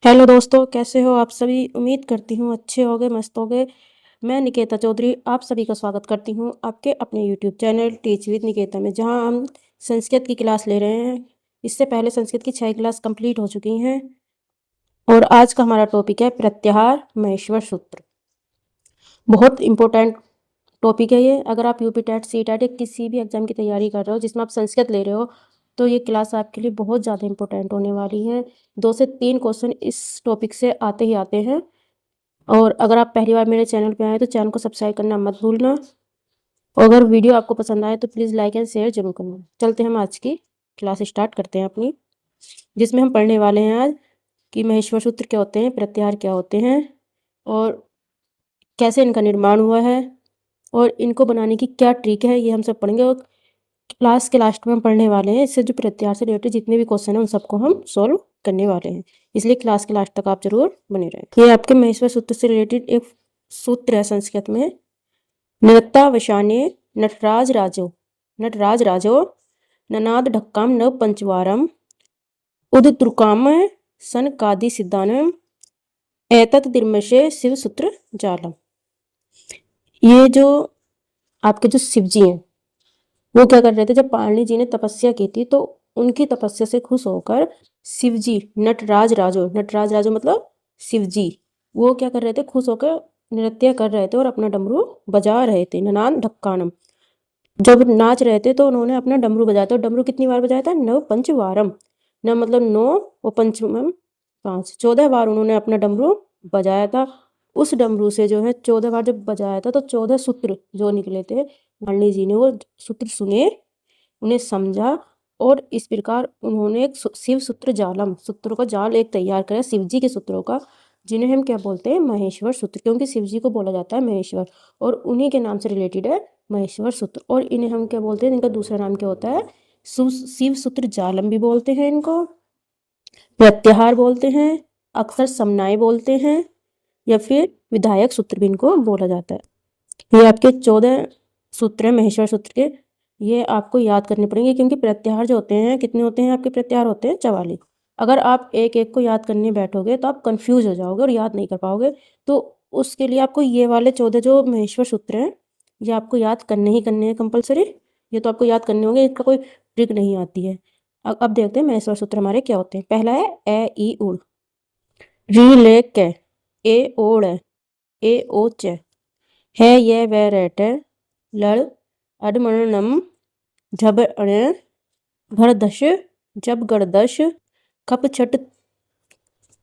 Hello दोस्तों, कैसे हो आप सभी। उम्मीद करती हूँ अच्छे होगे, मस्त होगे। मैं निकेता चौधरी आप सभी का स्वागत करती हूँ आपके अपने YouTube channel teach with Niketa में, जहाँ हम संस्कृत की क्लास ले रहे हैं। इससे पहले संस्कृत की 6 क्लास कंप्लीट हो चुकी हैं और आज का हमारा टॉपिक है प्रत्याहार महेश्वर सूत्र। बहुत इंपॉर्टेंट टॉपिक है ये। अगर आप यूपी टेट सी टेट या किसी भी एग्जाम की तैयारी कर रहे हो जिसमें आप संस्कृत ले रहे हो, तो ये क्लास आपके लिए बहुत ज़्यादा इंपॉर्टेंट होने वाली है। 2 से 3 क्वेश्चन इस टॉपिक से आते ही आते हैं। और अगर आप पहली बार मेरे चैनल पे आए तो चैनल को सब्सक्राइब करना मत भूलना। और अगर वीडियो आपको पसंद आए तो प्लीज़ लाइक एंड शेयर जरूर करना। चलते हैं हम आज की क्लास स्टार्ट करते हैं अपनी, जिसमें हम पढ़ने वाले हैं आज कि महेश्वर सूत्र क्या होते हैं, प्रत्याहार क्या होते हैं और कैसे इनका निर्माण हुआ है और इनको बनाने की क्या ट्रिक है, ये हम सब पढ़ेंगे। और क्लास के लास्ट में हम पढ़ने वाले हैं इससे जो प्रत्याहार से रिलेटेड जितने भी क्वेश्चन हैं उन सबको हम सॉल्व करने वाले हैं, इसलिए क्लास के लास्ट तक आप जरूर बने रहें। ये आपके महेश्वर सूत्र से रिलेटेड एक सूत्र है संस्कृत में। नृत्तावसाने नटराज राजो ननाद ढक्काम नव पंचवारम उदतृकाम सनकादि सिद्धानम एतत् दिर्मशे शिव सूत्र जालम। ये जो आपके जो शिव जी हैं वो क्या कर रहे थे, जब पाणिनि जी ने तपस्या की थी तो उनकी तपस्या से खुश होकर शिव जी नटराज राजो मतलब शिव जी, वो क्या कर रहे थे, खुश होकर नृत्य कर रहे थे और अपना डमरू बजा रहे थे। ननान ढक्कानम, जब नाच रहे थे तो उन्होंने अपना डमरू बजाया था। डमरू कितनी बार बजाया था, नव पंचवारम। न मतलब 9 और पंचमम 5, 14 बार उन्होंने अपना डमरू बजाया था। उस डमरू से जो है 14 बार जब बजाया था तो 14 सूत्र जो निकले थे, पाणिनि जी ने वो सूत्र सुने, उन्हें समझा और इस प्रकार उन्होंने एक शिव सूत्र जालम, सूत्रों का जाल एक तैयार करा शिव जी के सूत्रों का, जिन्हें हम क्या बोलते हैं, महेश्वर सूत्र। क्योंकि शिव जी को बोला जाता है महेश्वर और उन्हीं के नाम से रिलेटेड है महेश्वर सूत्र। और इन्हें हम क्या बोलते हैं, इनका दूसरा नाम क्या होता है, शिव सूत्र जालम भी बोलते हैं, इनको प्रत्याहार बोलते हैं, अक्सर समन्वय बोलते हैं या फिर विधायक सूत्र भी इनको बोला जाता है। ये आपके 14 सूत्र हैं महेश्वर सूत्र के, ये आपको याद करने पड़ेंगे क्योंकि प्रत्याहार जो होते हैं, कितने होते हैं आपके प्रत्याहार, होते हैं 44। अगर आप एक एक को याद करने बैठोगे तो आप कंफ्यूज हो जाओगे और याद नहीं कर पाओगे। तो उसके लिए आपको ये वाले 14 जो महेश्वर सूत्र हैं ये आपको याद करने ही करने हैं कंपलसरी। ये तो आपको याद करने होंगे, इसका कोई ट्रिक नहीं आती है। अब देखते हैं महेश्वर सूत्र हमारे क्या होते हैं। पहला है ए ई उड़, री ले के, ए ओड़, ए ओ च, है ये वे रेट, लड़ अडमणनम, झब अण, भर दश, जब गड़दश, कप छट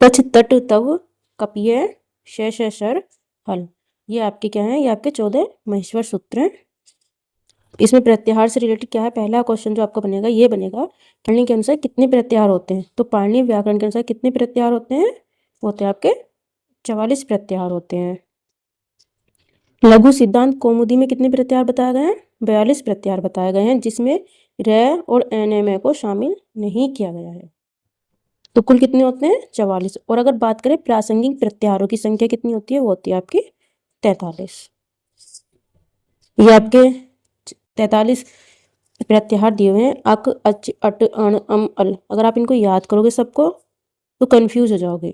तछ तट तव, कपिय शर हल। ये आपके क्या है, ये आपके 14 महेश्वर सूत्र हैं। इसमें प्रत्याहार से रिलेटेड क्या है, पहला क्वेश्चन जो आपका बनेगा ये बनेगा, पाणिनि के अनुसार कितने प्रत्याहार होते हैं। तो पाणिनि व्याकरण के अनुसार कितने प्रत्याहार होते हैं, होते हैं आपके 44 प्रत्याहार होते हैं। लघु सिद्धांत कौमुदी में कितने प्रत्याहार बताए गए हैं, 42 प्रत्याहार बताए गए हैं, जिसमें रे और एनएमए को शामिल नहीं किया गया है। तो कुल कितने होते हैं, 44। और अगर बात करें प्रासंगिक प्रत्याहारों की संख्या कितनी होती है, वो होती है आपकी 43। ये आपके 43 प्रत्याहार दिए हुए हैं, अक अच अट अण अम अल। अगर आप इनको याद करोगे सबको तो कंफ्यूज हो जाओगे।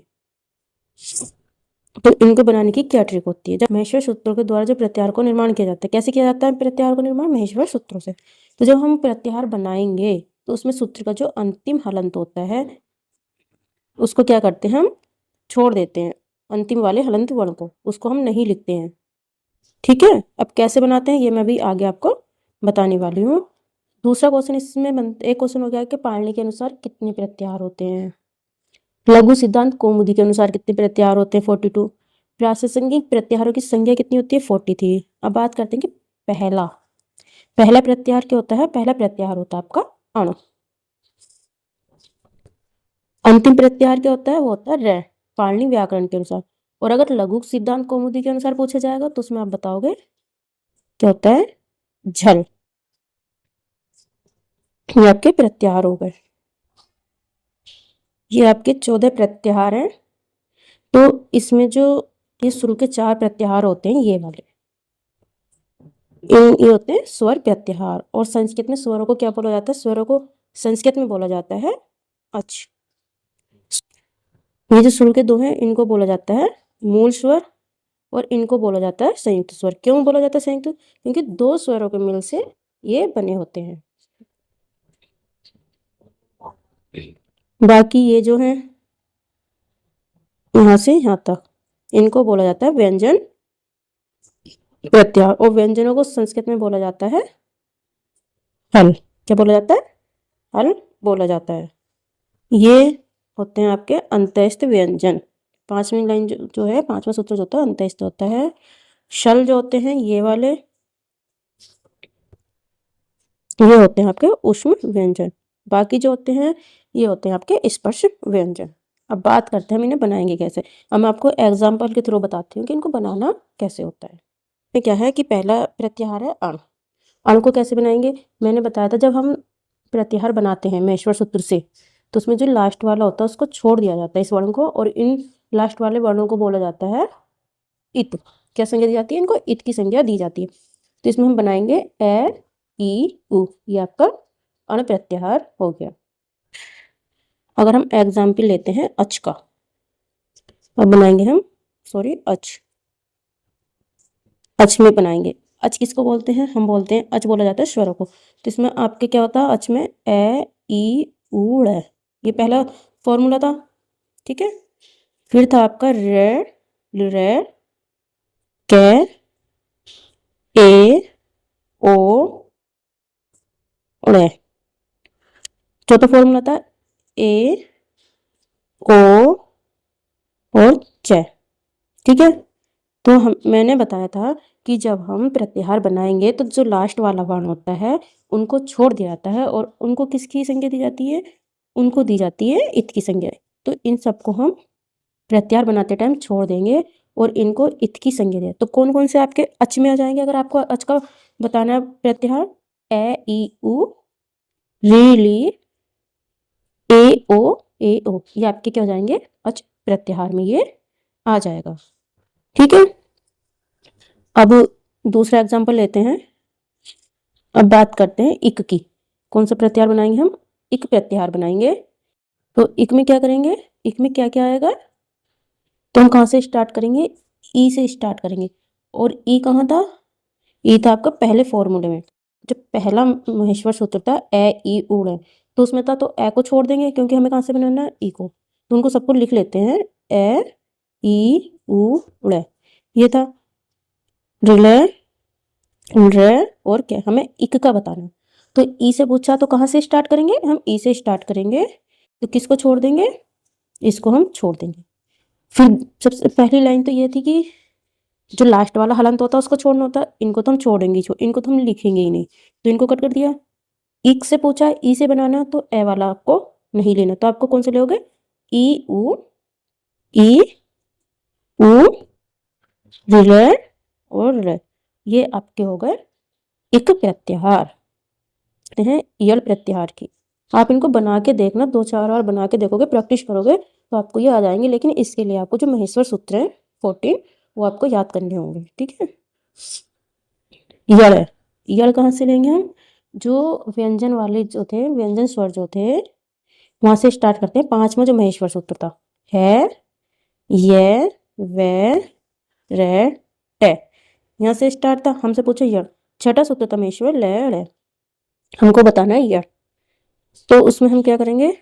तो इनको बनाने की क्या ट्रिक होती है, जब महेश्वर सूत्रों के द्वारा जो प्रत्याहार को निर्माण किया जाता है, कैसे किया जाता है प्रत्याहार को निर्माण, महेश्वर सूत्रों से। तो जब हम प्रत्याहार बनाएंगे तो उसमें सूत्र का जो अंतिम हलंत होता है उसको क्या करते हैं, हम छोड़ देते हैं, अंतिम वाले हलंत वर्ण को, उसको हम नहीं लिखते हैं। ठीक है, अब कैसे बनाते हैं ये मैं भी आगे आपको बताने वाली हूँ। दूसरा क्वेश्चन इसमें एक क्वेश्चन हो गया कि पाणिनि के अनुसार कितने प्रत्याहार होते हैं। लघु सिद्धांत कौमुदी के अनुसार कितने प्रत्याहार होते हैं, 42। प्रासंगिक प्रत्याहारों की संख्या कितनी होती है, 43। अब बात करते हैं कि पहला प्रत्याहार क्या होता है, पहला प्रत्याहार होता है आपका अण। अंतिम प्रत्याहार क्या होता है, वो होता है रे, पाणिनि व्याकरण के अनुसार। और अगर लघु सिद्धांत कौमुदी के अनुसार पूछा जाएगा तो उसमें आप बताओगे क्या होता है, झल। ये आपके प्रत्याहार हो गए, ये आपके 14 प्रत्याहार हैं। तो इसमें जो ये शुरू के 4 प्रत्याहार होते हैं ये वाले, ये होते हैं स्वर प्रत्याहार। और संस्कृत में स्वरों को क्या बोला जाता है, स्वरों को संस्कृत में बोला जाता है अच। ये जो सुर के दो हैं इनको बोला जाता है मूल स्वर और इनको बोला जाता है संयुक्त स्वर। क्यों बोला जाता है संयुक्त? क्योंकि दो स्वरों के मिल से ये बने होते हैं। बाकी ये जो है यहाँ से यहाँ तक इनको बोला जाता है व्यंजन प्रत्याहार, और व्यंजनों को संस्कृत में बोला जाता है हल। क्या बोला जाता है? हल बोला जाता है। ये होते हैं आपके अंत्यस्थ व्यंजन। पांचवी लाइन जो है, पांचवा सूत्र जो होता है अंत्यस्थ होता है। शल जो होते हैं ये वाले, ये होते हैं आपके ऊष्म व्यंजन। बाकी जो होते हैं ये होते हैं आपके स्पर्श व्यंजन। अब बात करते हैं हम इन्हें बनाएंगे कैसे। अब मैं आपको एग्जाम्पल के थ्रू बताती हूँ कि इनको बनाना कैसे होता है। ये क्या है कि पहला प्रत्याहार है अण। अण को कैसे बनाएंगे मैंने बताया था। जब हम प्रत्याहार बनाते हैं महेश्वर सूत्र से, तो उसमें जो लास्ट वाला होता है उसको छोड़ दिया जाता है इस वर्ण को, और इन लास्ट वाले वर्णों को बोला जाता है इत। क्या संज्ञा दी जाती है? इनको इत की संज्ञा दी जाती है। तो इसमें हम बनाएंगे ए ई उ, ये आपका अण प्रत्याहार हो गया। अगर हम एग्जाम्पल लेते हैं अच का, अब बनाएंगे हम अच। अच में बनाएंगे। अच किसको बोलते हैं? हम बोलते हैं अच बोला जाता है स्वरों को। तो इसमें आपके क्या होता है अच में ए ई उ ड़, ये पहला फॉर्मूला था। ठीक है, फिर था आपका रे रे के ए ओ ड़े। चौथा फॉर्मूला था ए ओ और च। ठीक है, तो मैंने बताया था कि जब हम प्रत्याहार बनाएंगे तो जो लास्ट वाला वर्ण होता है उनको छोड़ दिया जाता है, और उनको किसकी संज्ञा दी जाती है? उनको दी जाती है इत की संज्ञा। तो इन सबको हम प्रत्याहार बनाते टाइम छोड़ देंगे और इनको इत की संज्ञा दें। तो कौन कौन से आपके अच में आ जाएंगे? अगर आपको अच का बताना है प्रत्याहार, ए ई उ री ली ए ओ, ये आपके क्या हो जाएंगे? अच प्रत्याहार में ये आ जाएगा। ठीक है, अब दूसरा एग्जाम्पल लेते हैं। अब बात करते हैं इक की। कौन सा प्रत्याहार बनाएंगे हम? इक प्रत्याहार बनाएंगे। तो इक में क्या करेंगे? इक में क्या क्या आएगा? तो हम कहाँ से स्टार्ट करेंगे? ई से स्टार्ट करेंगे। और ई कहाँ था? ई था आपका पहले फॉर्मूले में। जब पहला महेश्वर सूत्र था ए ई उ ड़, तो उसमें था तो ए को छोड़ देंगे क्योंकि हमें कहाँ से बनाना है? ई को। तो उनको सबको लिख लेते हैं ए ई उ ड़। ये था रिले रे, और क्या हमें इक का बताना। तो ई से पूछा तो कहाँ से स्टार्ट करेंगे? हम ई से स्टार्ट करेंगे। तो किसको छोड़ देंगे? इसको हम छोड़ देंगे। फिर सबसे पहली लाइन तो ये थी कि जो लास्ट वाला हलंत होता है उसको छोड़ना होता है। इनको तो हम छोड़ेंगे, इनको तो हम लिखेंगे ही नहीं, तो इनको कट कर दिया। इक से पूछा ई से बनाना, तो ए वाला आपको नहीं लेना। तो आपको कौन से लोगे? ई उ रिले और रे, ये आपके हो गए इक प्रत्याहार। हैं यल प्रत्याहार की। आप इनको बना के देखना, 2-4 बार बना के देखोगे, प्रैक्टिस करोगे तो आपको ये आ जाएंगे। लेकिन इसके लिए आपको जो महेश्वर सूत्र है 14 वो आपको याद करने होंगे। ठीक है, यल, यल कहाँ से लेंगे हम? जो व्यंजन वाले जो थे, व्यंजन स्वर जो थे वहां से स्टार्ट करते हैं। पांचवा जो महेश्वर सूत्र था है ये वे रे टे, यहाँ से स्टार्ट था। हमसे पूछे यल। छठा सूत्र था महेश्वर ले, हमको बताना है यल। तो उसमें हम क्या करेंगे?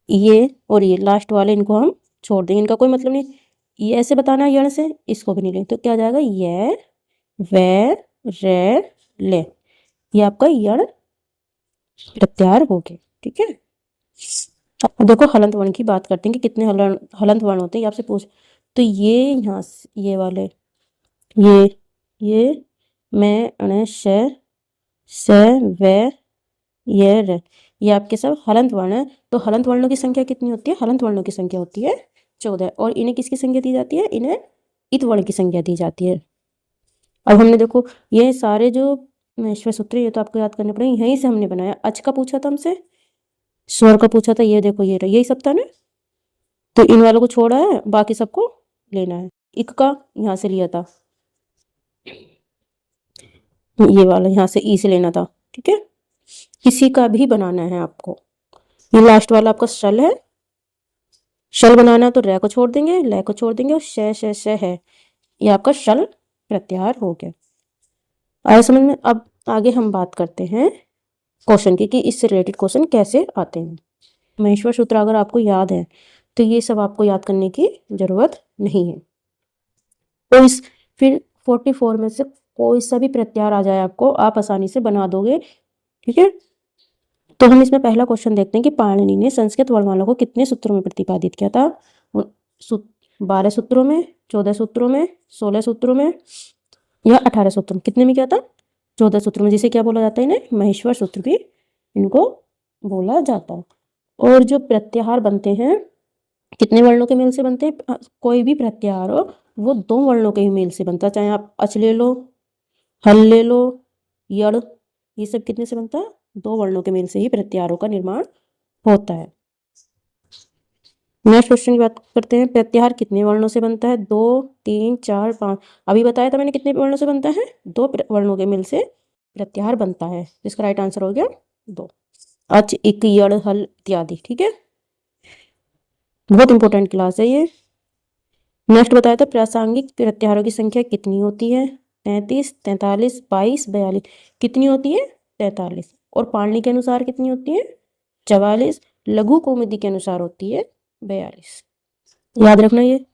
ये और ये लास्ट वाले इनको हम छोड़ देंगे, इनका कोई मतलब नहीं। ये ऐसे बताना है यण से, इसको भी नहीं लेंगे। तो क्या आ जाएगा? ये वे रे ले, ये आपका यण प्रत्याहार हो गया। ठीक है, अब देखो हलंत वर्ण की बात करते हैं कि कितने हलंत वर्ण होते हैं, आपसे पूछ। तो ये यहाँ ये वाले ये मैं अण से वे ये रे, ये आपके सब हलंत वर्ण है। तो हलंत वर्णों की संख्या कितनी होती है? हलंत वर्णों की संख्या होती है 14। और इन्हें किसकी संज्ञा दी जाती है? इन्हें इत वर्ण की संज्ञा दी जाती है। अब हमने देखो ये सारे जो महेश्वर सूत्र ये तो आपको याद करने पड़ेंगे, यहीं से हमने बनाया। अच का पूछा था हमसे, स्वर का पूछा था, ये देखो ये रहा, यही सब था ना। तो इन वालों को छोड़ा है, बाकी सबको लेना है। इक का यहाँ से लिया था, ये वाला यहाँ से ई से लेना था। ठीक है, किसी का भी बनाना है आपको। ये लास्ट वाला आपका शल है, शल बनाना तो रै को छोड़ देंगे, लै को छोड़ देंगे और श है, ये आपका शल प्रत्याहार हो गया। आया समझ में? अब आगे हम बात करते हैं क्वेश्चन की कि इससे रिलेटेड क्वेश्चन कैसे आते हैं। महेश्वर सूत्र अगर आपको याद है तो ये सब आपको याद करने की जरूरत नहीं है। तो इस फिर 44 में से कोई सा भी प्रत्याहार आ जाए आपको, आप आसानी से बना दोगे, ठीक है। तो हम इसमें पहला क्वेश्चन देखते हैं कि पाणिनि ने संस्कृत वर्णमाला को कितने सूत्रों में प्रतिपादित किया था। 12 सूत्रों में, 14 सूत्रों में, 16 सूत्रों में या 18 सूत्रों में। कितने में किया था? 14 सूत्रों में, जिसे क्या बोला जाता है, इन्हें महेश्वर सूत्र भी इनको बोला जाता है। और जो प्रत्याहार बनते हैं कितने वर्णों के मेल से बनते हैं? कोई भी प्रत्याहार हो वो 2 वर्णों के ही मेल से बनता है, चाहे आप अच ले लो, हल ले लो, यड़, ये सब कितने से बनता है? 2 वर्णों के मेल से ही प्रत्याहारों का निर्माण होता है। नेक्स्ट क्वेश्चन की बात करते हैं, प्रत्याहार कितने वर्णों से बनता है? 2, 3, 4, 5। अभी बताया था मैंने कितने वर्णों से बनता है? 2 वर्णों के मेल से प्रत्याहार बनता है। इसका राइट आंसर हो गया 2। अच, इक, यड़, हल इत्यादि, ठीक है। बहुत इंपॉर्टेंट क्लास है ये। नेक्स्ट बताया था प्रासंगिक प्रत्याहारों की संख्या कितनी होती है? 33, 43, 22, 42। कितनी होती है? 43। और पाणिनि के अनुसार कितनी होती है? 44। लघु कौमुदी के अनुसार होती है 42। याद रखना ये।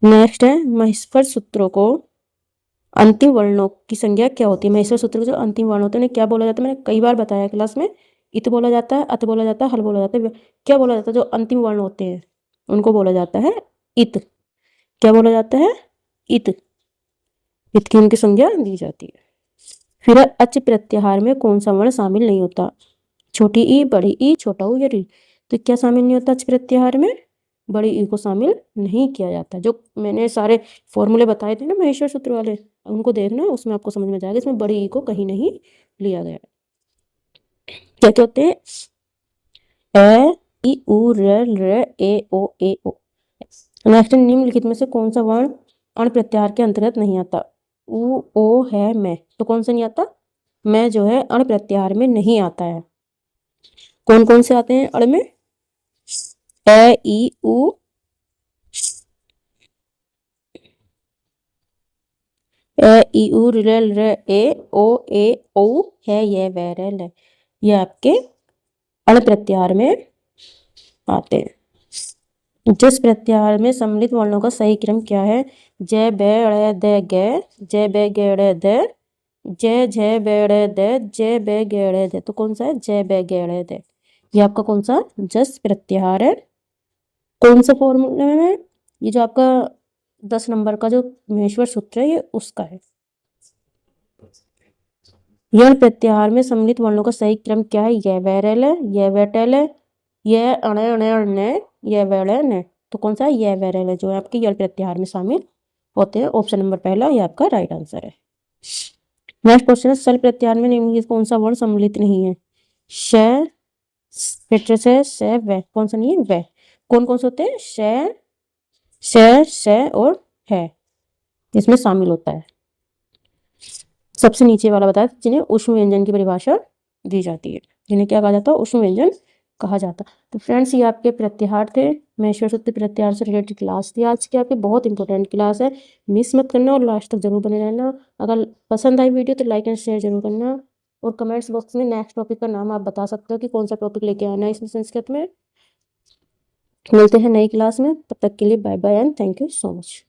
नेक्स्ट है महेश्वर सूत्रों को अंतिम वर्णों की संज्ञा क्या होती है? महेश्वर सूत्र के जो अंतिम वर्ण होते हैं उन्हें क्या बोला जाता है? मैंने कई बार बताया क्लास में। इत बोला जाता है, अत बोला जाता है, हल बोला जाता है। क्या बोला जाता है? जो अंतिम वर्ण होते हैं उनको बोला जाता है इत। क्या बोला जाता है? इत। इत की उनकी संज्ञा दी जाती है। फिर अच प्रत्याहार में कौन सा वर्ण शामिल नहीं होता? छोटी ई, बड़ी ई, छोटा ऊ या री। तो क्या शामिल नहीं होता अच प्रत्याहार में? बड़ी ई को शामिल नहीं किया जाता। जो मैंने सारे फॉर्मूले बताए थे ना महेश्वर सूत्र वाले, उनको देखना, उसमें आपको समझ में जाएगा इसमें बड़ी ई को कहीं नहीं लिया गया। क्या क्या होते हैं? ए, ई, उ, र, ए, ओ, ए, ओ। नेक्स्ट, निम्नलिखित में से कौन सा वर्ण अण प्रत्याहार के अंतर्गत नहीं आता? उ, ओ है, मैं। तो कौन सा नहीं आता? मैं जो है अण प्रत्याहार में नहीं आता है। कौन कौन से आते हैं अण में? ए, ई, उ, ए, ई, उ, र, ए, ओ, है, ये, वे, रे, ले। ये आपके अण प्रत्याहार में आते हैं। जिस प्रत्याहार में सम्मिलित वर्णों का सही क्रम क्या है? ज, ब, ड़, द, ग, ज, ब, ग, ड़, द, ज, झ, ब, ड़, द, ज, ब, ग, ड़, द। तो कौन सा है? ज, ब, ग, ड़, द। ये आपका कौन सा जस प्रत्याहार है? कौन सा फॉर्मूला में? ये जो आपका 10 नंबर का जो महेश्वर सूत्र है ये उसका है। यण प्रत्याहार में सम्मिलित वर्णों का सही क्रम क्या है? यह, वह, रे, ले, यह, वह, टे, ले, यह, अणे, अणे, अण्णे, यह, वह, ळे, ने। तो कौन सा है? यह, वह, रे, ले, जो है आपके यण प्रत्याहार में शामिल होते हैं। ऑप्शन नंबर पहला ये आपका राइट आंसर है। नेक्स्ट क्वेश्चन है सल प्रत्याहार में निम्नलिखित कौन सा वर्ण सम्मिलित नहीं है? श, से, व। कौन सा नहीं है? व। कौन कौन से होते हैं? से और है, इसमें शामिल होता है। सबसे नीचे वाला बताया जिन्हें उष्म व्यंजन की परिभाषा दी जाती है, जिन्हें क्या कहा जाता है? उष्म व्यंजन कहा जाता। तो फ्रेंड्स ये आपके प्रत्याहार थे, महेश्वर सूत्र प्रत्याहार से रिलेटेड क्लास थी आज की आपकी। बहुत इंपॉर्टेंट क्लास है, मिस मत करना और लास्ट तक जरूर बने रहना। अगर पसंद आई वीडियो तो लाइक एंड शेयर जरूर करना और कमेंट्स बॉक्स में नेक्स्ट टॉपिक का नाम आप बता सकते हो कि कौन सा टॉपिक लेके आना है इसमें संस्कृत में। मिलते हैं नई क्लास में, तब तक के लिए bye bye and thank you so much.